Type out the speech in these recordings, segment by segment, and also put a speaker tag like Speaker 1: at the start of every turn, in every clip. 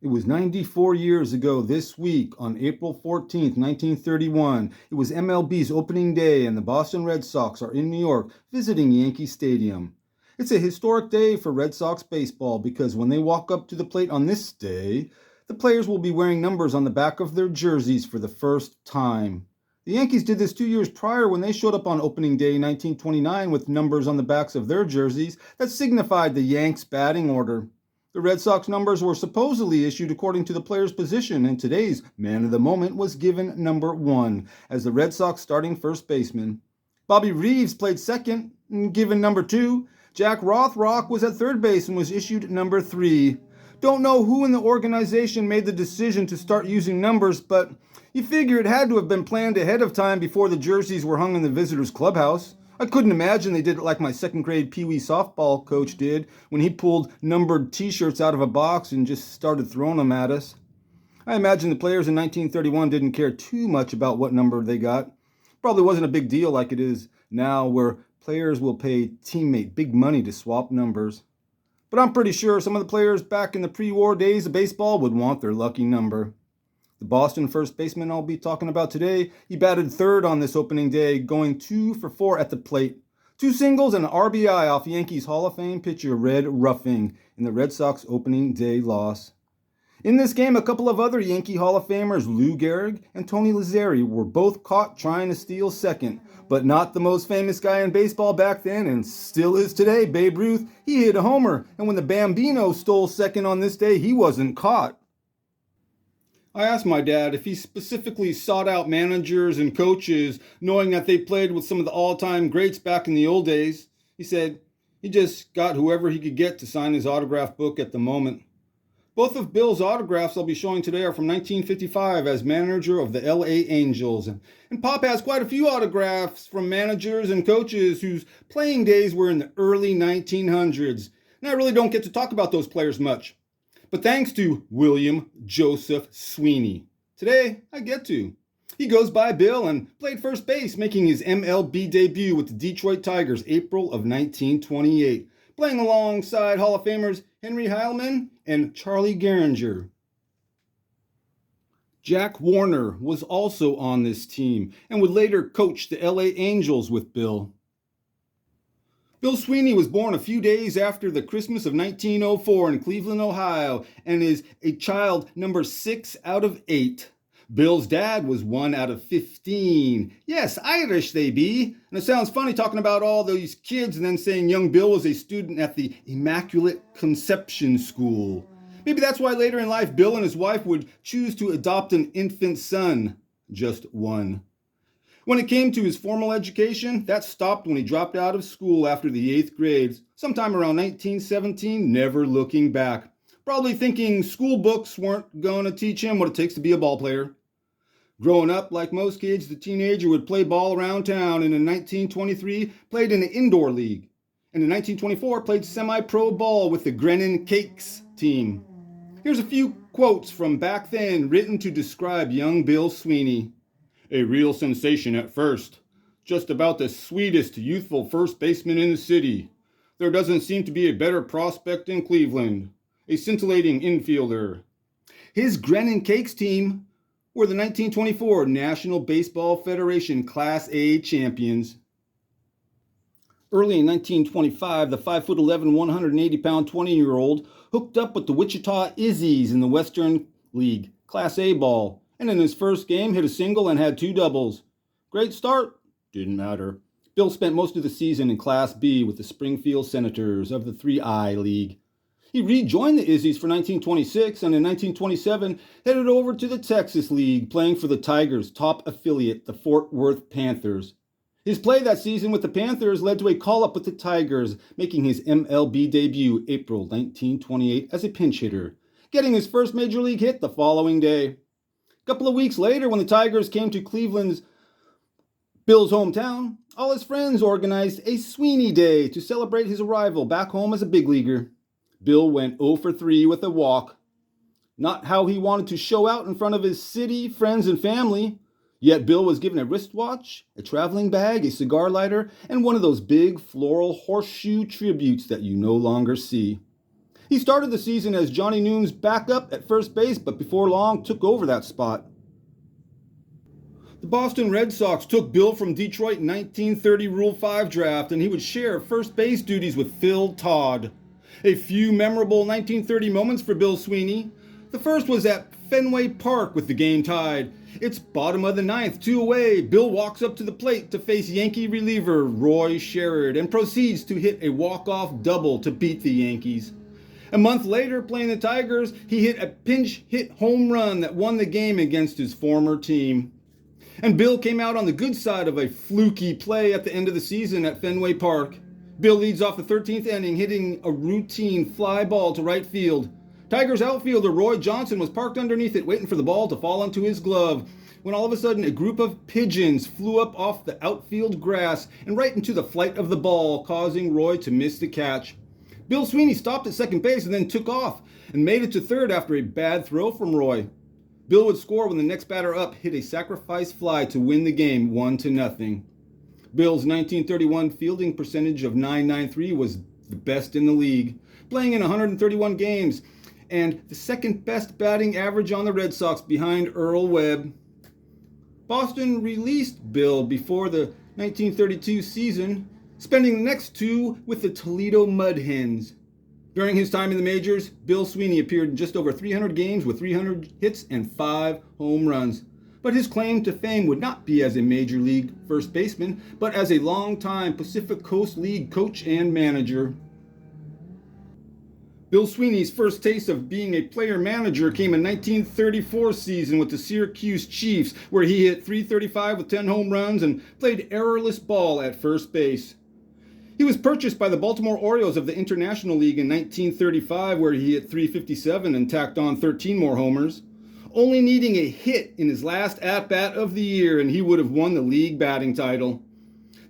Speaker 1: It was 94 years ago this week on April 14th, 1931. It was MLB's opening day and the Boston Red Sox are in New York visiting Yankee Stadium. It's a historic day for Red Sox baseball because when they walk up to the plate on this day, the players will be wearing numbers on the back of their jerseys for the first time. The Yankees did this 2 years prior when they showed up on opening day 1929 with numbers on the backs of their jerseys that signified the Yanks' batting order. The Red Sox numbers were supposedly issued according to the player's position, and today's man of the moment was given number 1 as the Red Sox starting first baseman. Bobby Reeves played second, given number 2. Jack Rothrock was at third base and was issued number 3. Don't know who in the organization made the decision to start using numbers, but you figure it had to have been planned ahead of time before the jerseys were hung in the visitors' clubhouse. I couldn't imagine they did it like my second grade Pee Wee softball coach did when he pulled numbered t-shirts out of a box and just started throwing them at us. I imagine the players in 1931 didn't care too much about what number they got. Probably wasn't a big deal like it is now where players will pay teammate big money to swap numbers. But I'm pretty sure some of the players back in the pre-war days of baseball would want their lucky number. The Boston first baseman I'll be talking about today, he batted third on this opening day, going 2 for 4 at the plate. 2 singles and an RBI off Yankees Hall of Fame pitcher Red Ruffing in the Red Sox opening day loss. In this game, a couple of other Yankee Hall of Famers, Lou Gehrig and Tony Lazzeri, were both caught trying to steal second. But not the most famous guy in baseball back then, and still is today, Babe Ruth. He hit a homer, and when the Bambino stole second on this day, he wasn't caught. I asked my dad if he specifically sought out managers and coaches knowing that they played with some of the all-time greats back in the old days. He said he just got whoever he could get to sign his autograph book at the moment. Both of Bill's autographs I'll be showing today are from 1955 as manager of the LA Angels. And Pop has quite a few autographs from managers and coaches whose playing days were in the early 1900s. And I really don't get to talk about those players much. But thanks to William Joseph Sweeney, today I get to. He goes by Bill and played first base, making his MLB debut with the Detroit Tigers April of 1928, playing alongside Hall of Famers Henry Heilman and Charlie Gehringer. Jack Warner was also on this team and would later coach the LA Angels with Bill. Bill Sweeney was born a few days after the Christmas of 1904 in Cleveland, Ohio, and is a child number 6 out of 8. Bill's dad was 1 out of 15. Yes, Irish they be. And it sounds funny talking about all these kids and then saying young Bill was a student at the Immaculate Conception School. Maybe that's why later in life Bill and his wife would choose to adopt an infant son. Just one. When it came to his formal education, that stopped when he dropped out of school after the 8th grade, sometime around 1917, never looking back. Probably thinking school books weren't going to teach him what it takes to be a ball player. Growing up, like most kids, the teenager would play ball around town, and in 1923, played in the indoor league. And in 1924, played semi-pro ball with the Grennan Cakes team. Here's a few quotes from back then written to describe young Bill Sweeney. A real sensation at first. Just about the sweetest, youthful first baseman in the city. There doesn't seem to be a better prospect in Cleveland. A scintillating infielder. His Grennan Cakes team were the 1924 National Baseball Federation Class A champions. Early in 1925, the 5'11", 180-pound 20-year-old hooked up with the Wichita Izzies in the Western League Class A ball. And in his first game, hit a single and had 2 doubles. Great start? Didn't matter. Bill spent most of the season in Class B with the Springfield Senators of the 3I League. He rejoined the Izzies for 1926 and in 1927 headed over to the Texas League, playing for the Tigers' top affiliate, the Fort Worth Panthers. His play that season with the Panthers led to a call-up with the Tigers, making his MLB debut April 1928 as a pinch hitter, getting his first major league hit the following day. A couple of weeks later, when the Tigers came to Cleveland's Bill's hometown, all his friends organized a Sweeney Day to celebrate his arrival back home as a big leaguer. Bill went 0 for 3 with a walk. Not how he wanted to show out in front of his city, friends, and family. Yet Bill was given a wristwatch, a traveling bag, a cigar lighter, and one of those big floral horseshoe tributes that you no longer see. He started the season as Johnny Noon's backup at first base, but before long took over that spot. The Boston Red Sox took Bill from Detroit in 1930 Rule 5 draft, and he would share first base duties with Phil Todd. A few memorable 1930 moments for Bill Sweeney. The first was at Fenway Park with the game tied. It's bottom of the ninth, 2 away. Bill walks up to the plate to face Yankee reliever Roy Sherrod and proceeds to hit a walk-off double to beat the Yankees. A month later, playing the Tigers, he hit a pinch hit home run that won the game against his former team. And Bill came out on the good side of a fluky play at the end of the season at Fenway Park. Bill leads off the 13th inning, hitting a routine fly ball to right field. Tigers outfielder Roy Johnson was parked underneath it, waiting for the ball to fall into his glove, when all of a sudden a group of pigeons flew up off the outfield grass and right into the flight of the ball, causing Roy to miss the catch. Bill Sweeney stopped at second base and then took off and made it to third after a bad throw from Roy. Bill would score when the next batter up hit a sacrifice fly to win the game 1-0. Bill's 1931 fielding percentage of .993 was the best in the league, playing in 131 games, and the second best batting average on the Red Sox behind Earl Webb. Boston released Bill before the 1932 season, spending the next 2 with the Toledo Mud Hens. During his time in the majors, Bill Sweeney appeared in just over 300 games with 300 hits and 5 home runs. But his claim to fame would not be as a major league first baseman, but as a longtime Pacific Coast League coach and manager. Bill Sweeney's first taste of being a player-manager came in 1934 season with the Syracuse Chiefs, where he hit .335 with 10 home runs and played errorless ball at first base. He was purchased by the Baltimore Orioles of the International League in 1935, where he hit .357 and tacked on 13 more homers, only needing a hit in his last at-bat of the year, and he would have won the league batting title.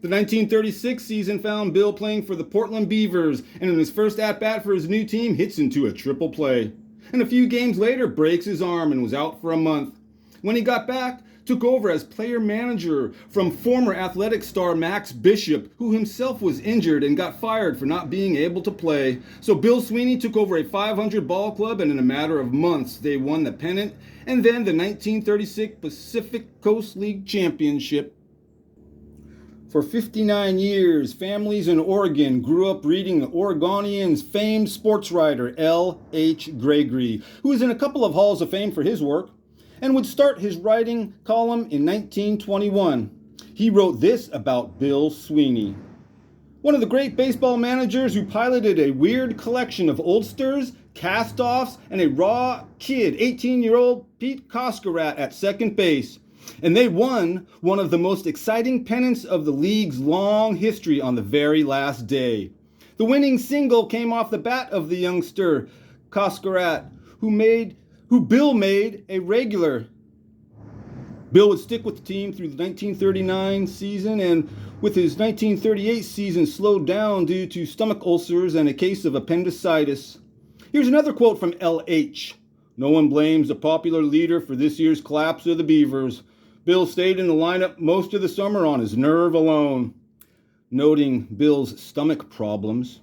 Speaker 1: The 1936 season found Bill playing for the Portland Beavers, and in his first at-bat for his new team, hits into a triple play. And a few games later, breaks his arm and was out for a month. When he got back, took over as player-manager from former athletic star Max Bishop, who himself was injured and got fired for not being able to play. So Bill Sweeney took over a 500 ball club, and in a matter of months, they won the pennant and then the 1936 Pacific Coast League Championship. For 59 years, families in Oregon grew up reading the Oregonian's famed sports writer L.H. Gregory, who is in a couple of halls of fame for his work, and would start his writing column in 1921. He wrote this about Bill Sweeney: one of the great baseball managers who piloted a weird collection of oldsters, cast-offs, and a raw kid, 18-year-old Pete Koskarat at second base. And they won one of the most exciting pennants of the league's long history on the very last day. The winning single came off the bat of the youngster Koskarat, who Bill made a regular. Bill would stick with the team through the 1939 season, and with his 1938 season slowed down due to stomach ulcers and a case of appendicitis. Here's another quote from L.H. No one blames the popular leader for this year's collapse of the Beavers. Bill stayed in the lineup most of the summer on his nerve alone. Noting Bill's stomach problems.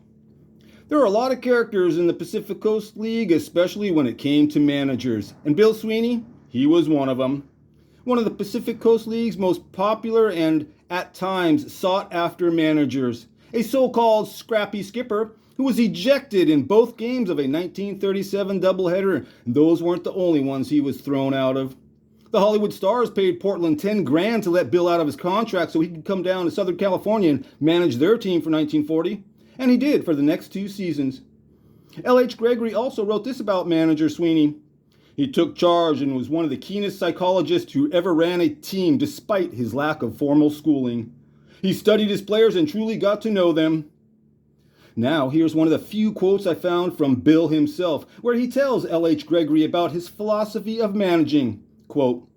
Speaker 1: There are a lot of characters in the Pacific Coast League, especially when it came to managers. And Bill Sweeney, he was one of them. One of the Pacific Coast League's most popular and, at times, sought-after managers. A so-called scrappy skipper who was ejected in both games of a 1937 doubleheader. And those weren't the only ones he was thrown out of. The Hollywood Stars paid Portland $10,000 to let Bill out of his contract so he could come down to Southern California and manage their team for 1940. And he did for the next 2 seasons. L.H. Gregory also wrote this about manager Sweeney. He took charge and was one of the keenest psychologists who ever ran a team despite his lack of formal schooling. He studied his players and truly got to know them. Now, here's one of the few quotes I found from Bill himself, where he tells L.H. Gregory about his philosophy of managing. Quote,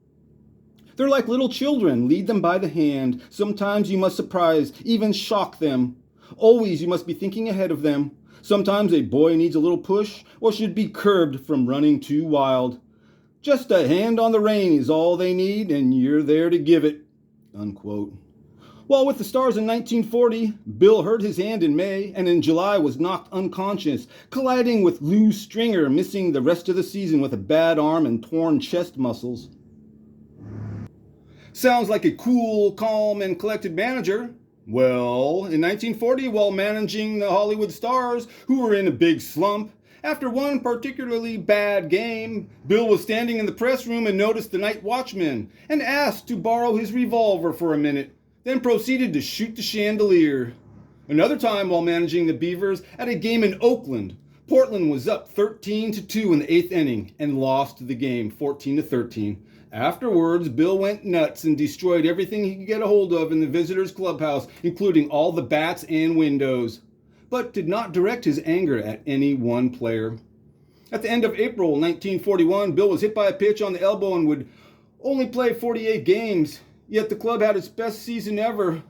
Speaker 1: "They're like little children. Lead them by the hand. Sometimes you must surprise, even shock them. Always you must be thinking ahead of them. Sometimes a boy needs a little push or should be curbed from running too wild. Just a hand on the rein is all they need, and you're there to give it." Unquote. While with the Stars in 1940, Bill hurt his hand in May and in July was knocked unconscious, colliding with Lou Stringer, missing the rest of the season with a bad arm and torn chest muscles. Sounds like a cool, calm, and collected manager. Well, in 1940, while managing the Hollywood Stars, who were in a big slump, after one particularly bad game, Bill was standing in the press room and noticed the night watchman and asked to borrow his revolver for a minute, then proceeded to shoot the chandelier. Another time while managing the Beavers at a game in Oakland, Portland was up 13-2 in the 8th inning and lost the game 14-13. Afterwards, Bill went nuts and destroyed everything he could get a hold of in the visitors' clubhouse, including all the bats and windows, but did not direct his anger at any one player. At the end of April 1941, Bill was hit by a pitch on the elbow and would only play 48 games, yet the club had its best season ever.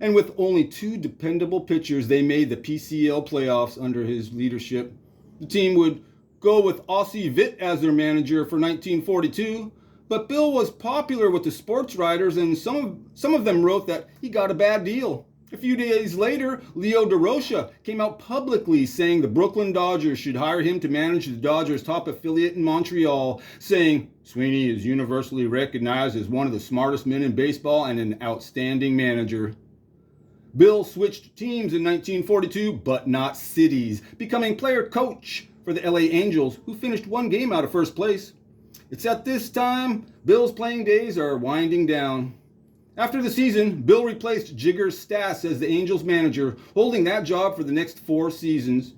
Speaker 1: And with only 2 dependable pitchers, they made the PCL playoffs under his leadership. The team would go with Ossie Vitt as their manager for 1942, but Bill was popular with the sports writers, and some of them wrote that he got a bad deal. A few days later, Leo DeRocha came out publicly saying the Brooklyn Dodgers should hire him to manage the Dodgers' top affiliate in Montreal, saying, "Sweeney is universally recognized as one of the smartest men in baseball and an outstanding manager." Bill switched teams in 1942, but not cities, becoming player-coach for the LA Angels, who finished 1 game out of first place. It's at this time Bill's playing days are winding down. After the season, Bill replaced Jigger Stass as the Angels manager, holding that job for the next 4 seasons.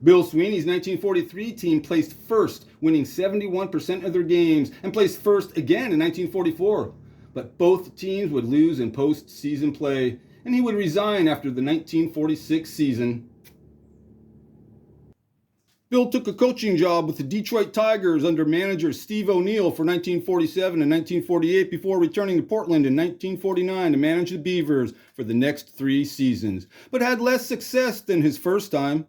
Speaker 1: Bill Sweeney's 1943 team placed first, winning 71% of their games, and placed first again in 1944. But both teams would lose in postseason play, and he would resign after the 1946 season. Bill took a coaching job with the Detroit Tigers under manager Steve O'Neill for 1947 and 1948 before returning to Portland in 1949 to manage the Beavers for the next 3 seasons, but had less success than his first time.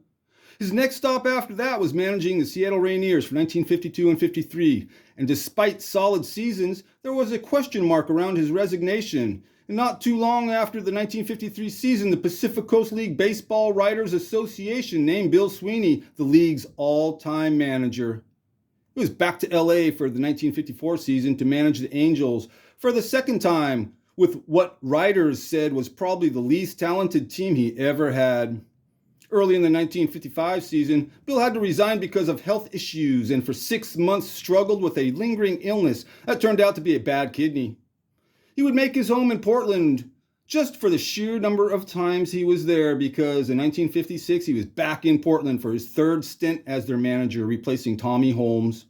Speaker 1: His next stop after that was managing the Seattle Rainiers for 1952 and 53, and despite solid seasons, there was a question mark around his resignation. And not too long after the 1953 season, the Pacific Coast League Baseball Writers Association named Bill Sweeney the league's all-time manager. He was back to LA for the 1954 season to manage the Angels for the second time with what writers said was probably the least talented team he ever had. Early in the 1955 season, Bill had to resign because of health issues and for 6 months struggled with a lingering illness that turned out to be a bad kidney. He would make his home in Portland just for the sheer number of times he was there, because in 1956 he was back in Portland for his 3rd stint as their manager, replacing Tommy Holmes.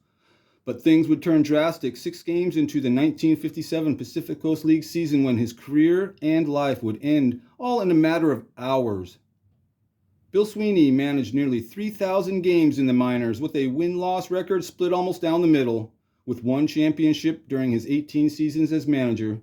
Speaker 1: But things would turn drastic 6 games into the 1957 Pacific Coast League season when his career and life would end all in a matter of hours. Bill Sweeney managed nearly 3,000 games in the minors with a win-loss record split almost down the middle, with 1 championship during his 18 seasons as manager.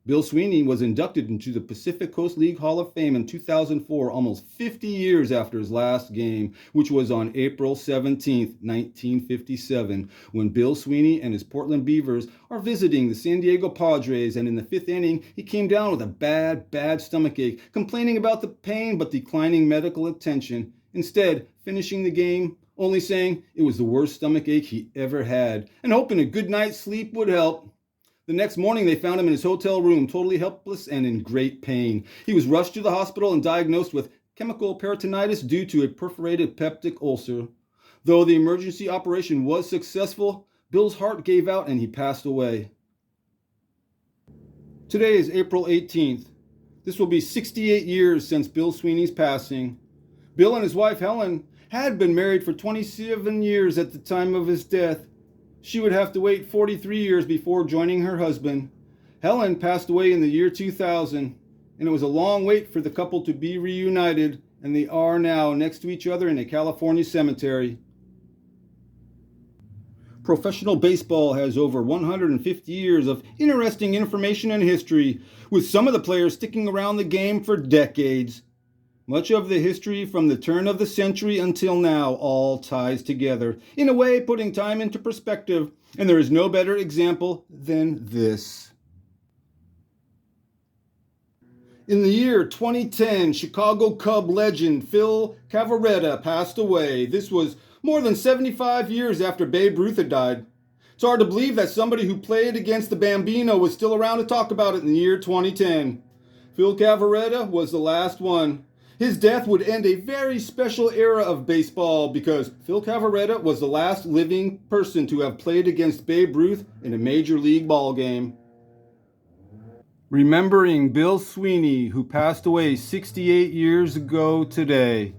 Speaker 1: Bill Sweeney was inducted into the Pacific Coast League Hall of Fame in 2004, almost 50 years after his last game, which was on April 17, 1957, when Bill Sweeney and his Portland Beavers are visiting the San Diego Padres, and in the 5th inning, he came down with a bad stomachache, complaining about the pain but declining medical attention, instead finishing the game only saying it was the worst stomachache he ever had, and hoping a good night's sleep would help. The next morning, they found him in his hotel room, totally helpless and in great pain. He was rushed to the hospital and diagnosed with chemical peritonitis due to a perforated peptic ulcer. Though the emergency operation was successful, Bill's heart gave out and he passed away. Today is April 18th. This will be 68 years since Bill Sweeney's passing. Bill and his wife Helen had been married for 27 years at the time of his death. She would have to wait 43 years before joining her husband. Helen passed away in the year 2000, and it was a long wait for the couple to be reunited, and they are now next to each other in a California cemetery. Professional baseball has over 150 years of interesting information and history, with some of the players sticking around the game for decades. Much of the history from the turn of the century until now all ties together, in a way putting time into perspective, and there is no better example than this. In the year 2010, Chicago Cub legend Phil Cavarretta passed away. This was more than 75 years after Babe Ruth had died. It's hard to believe that somebody who played against the Bambino was still around to talk about it in the year 2010. Phil Cavarretta was the last one. His death would end a very special era of baseball because Phil Cavarretta was the last living person to have played against Babe Ruth in a major league ball game. Remembering Bill Sweeney, who passed away 68 years ago today.